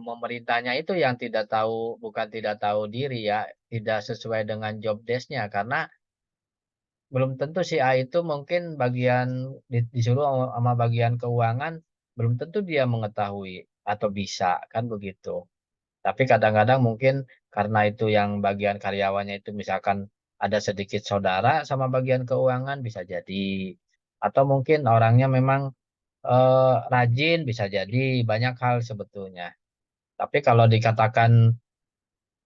memerintahnya itu yang tidak tahu bukan tidak tahu diri ya, tidak sesuai dengan job desk-nya karena belum tentu si A itu mungkin bagian disuruh sama bagian keuangan belum tentu dia mengetahui atau bisa, kan begitu. Tapi kadang-kadang mungkin karena itu yang bagian karyawannya itu misalkan ada sedikit saudara sama bagian keuangan bisa jadi. Atau mungkin orangnya memang rajin bisa jadi, banyak hal sebetulnya. Tapi kalau dikatakan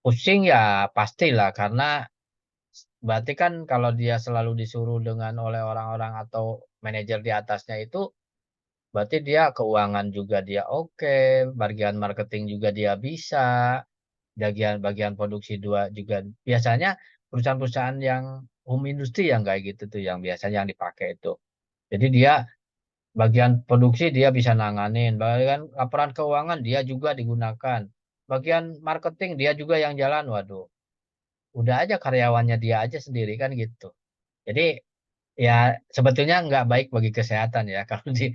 pusing ya pastilah, karena berarti kan kalau dia selalu disuruh dengan oleh orang-orang atau manajer di atasnya itu, berarti dia keuangan juga dia oke, bagian marketing juga dia bisa, bagian produksi dua juga. Biasanya perusahaan-perusahaan yang home industry yang kayak gitu tuh yang biasanya yang dipakai itu. Jadi dia bagian produksi dia bisa nanganin, bagian laporan keuangan dia juga digunakan, bagian marketing dia juga yang jalan. Waduh, udah aja karyawannya dia aja sendiri kan gitu. Jadi ya sebetulnya nggak baik bagi kesehatan ya kalau di,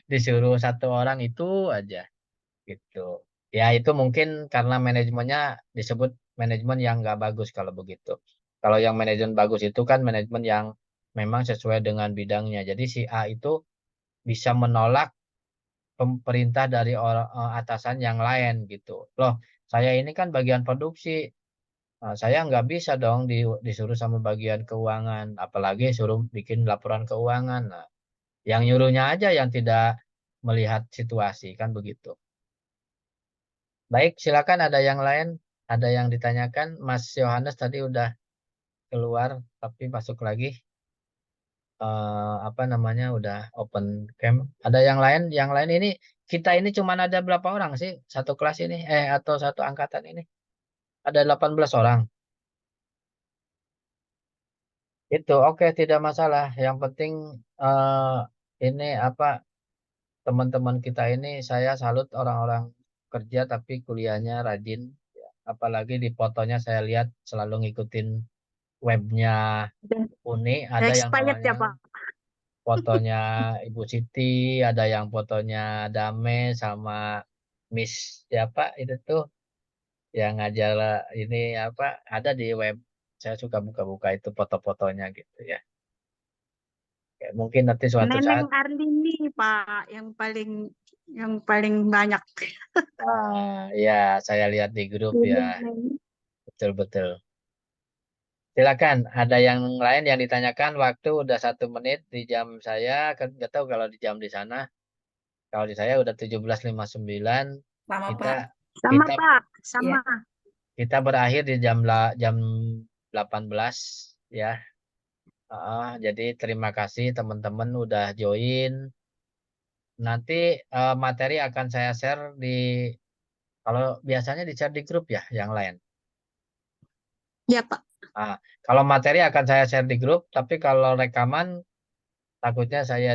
disuruh satu orang itu aja gitu. Ya itu mungkin karena manajemennya disebut manajemen yang nggak bagus kalau begitu. Kalau yang manajemen bagus itu kan manajemen yang memang sesuai dengan bidangnya. Jadi si A itu bisa menolak perintah dari orang atasan yang lain gitu. Loh, saya ini kan bagian produksi. Nah, saya nggak bisa dong disuruh sama bagian keuangan, apalagi suruh bikin laporan keuangan. Nah, yang nyuruhnya aja yang tidak melihat situasi, kan begitu. Baik, silakan ada yang lain, ada yang ditanyakan. Mas Yohanes tadi udah keluar, tapi masuk lagi. Apa namanya, udah open cam. Ada yang lain? Yang lain ini, kita ini cuma ada berapa orang sih? Satu kelas ini, atau satu angkatan ini? Ada 18 orang. Itu oke, tidak masalah. Yang penting eh, ini apa, teman-teman kita ini saya salut orang-orang kerja tapi kuliahnya rajin. Ya, apalagi di fotonya saya lihat selalu ngikutin webnya Udah Uni. Ada yang expired namanya ya Pak. fotonya Ibu Siti, ada yang fotonya Dame sama Miss siapa itu tuh yang ngajar ini apa, ada di web. Saya suka buka-buka itu foto-fotonya gitu ya. Ya, mungkin nanti suatu Neneng saat. Arlini Pak yang paling banyak. Ya, saya lihat di grup ya, Neneng. betul-betul. Silakan, ada yang lain yang ditanyakan? Waktu udah 1 menit di jam saya, kan nggak tahu kalau di jam di sana. Kalau di saya udah 17.59. Sama Kita Pak. Sama kita Pak, Ya. sama. kita berakhir di jam 18 ya. Jadi terima kasih teman-teman udah join. Nanti materi akan saya share kalau biasanya di share di grup ya, yang lain. Ya Pak. Nah, kalau materi akan saya share di grup, tapi kalau rekaman takutnya saya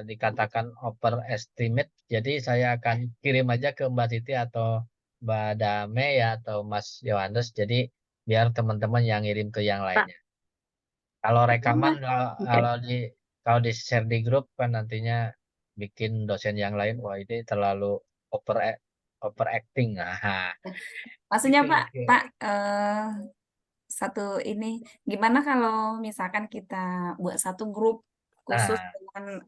dikatakan overestimate. Jadi saya akan kirim aja ke Mbak Siti atau Mbak Dame ya atau Mas Yohanes. Jadi biar teman-teman yang ngirim ke yang Pak. lainnya. Kalau rekaman Oke. kalau di share di grup kan nantinya bikin dosen yang lain, wah ini terlalu over overacting. Nah, Maksudnya itu. Pak, Pak, satu ini, gimana kalau misalkan kita buat satu grup khusus Nah, dengan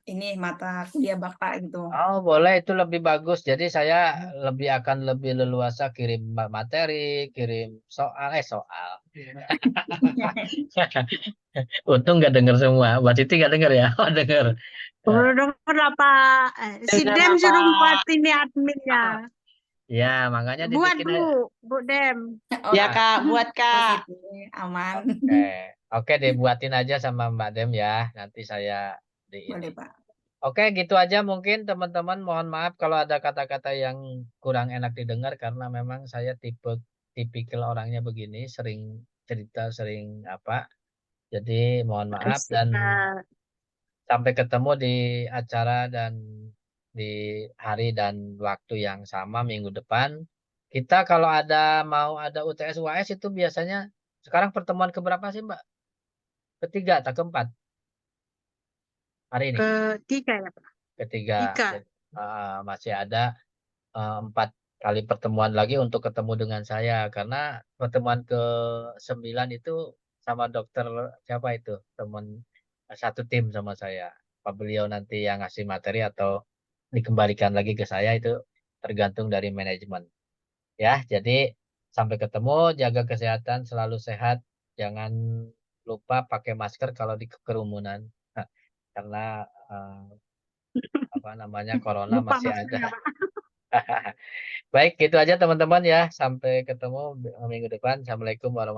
ini mata kuliah Bapak gitu. oh boleh, itu lebih bagus. Jadi saya akan lebih leluasa kirim materi, kirim soal. Untung nggak denger semua. Mbak Titi nggak denger ya? Oh denger. Eh, Udah lah Pak. Si Denger Dem apa? suruh buat ini adminnya. Ya, makanya Buat dibikin. Bu Dem. Oh, Ya Nah, Kak, buat oh Kak. gitu, aman. oke, oke dibuatin aja sama Mbak Dem ya. Nanti saya di ini. Boleh Pak. Oke, gitu aja mungkin teman-teman. Mohon maaf kalau ada kata-kata yang kurang enak didengar karena memang saya tipikal orangnya begini, sering cerita, sering apa. Jadi mohon maaf dan sampai ketemu di acara dan di hari dan waktu yang sama minggu depan. Kita kalau mau ada UTS UAS itu biasanya sekarang pertemuan keberapa sih Mbak? Ketiga atau keempat hari ini? Ketiga ya Pak. Ketiga. Tiga. Jadi, masih ada 4 kali pertemuan lagi untuk ketemu dengan saya karena pertemuan ke-9 itu sama dokter siapa itu teman satu tim sama saya apa beliau nanti yang ngasih materi atau dikembalikan lagi ke saya itu tergantung dari manajemen. Ya, jadi sampai ketemu, jaga kesehatan, selalu sehat, jangan lupa pakai masker kalau di kerumunan. Karena apa namanya corona Lupa masih ada. maskernya, Pak. Baik, gitu aja teman-teman ya. Sampai ketemu minggu depan. Assalamualaikum warahmatullahi wabarakatuh.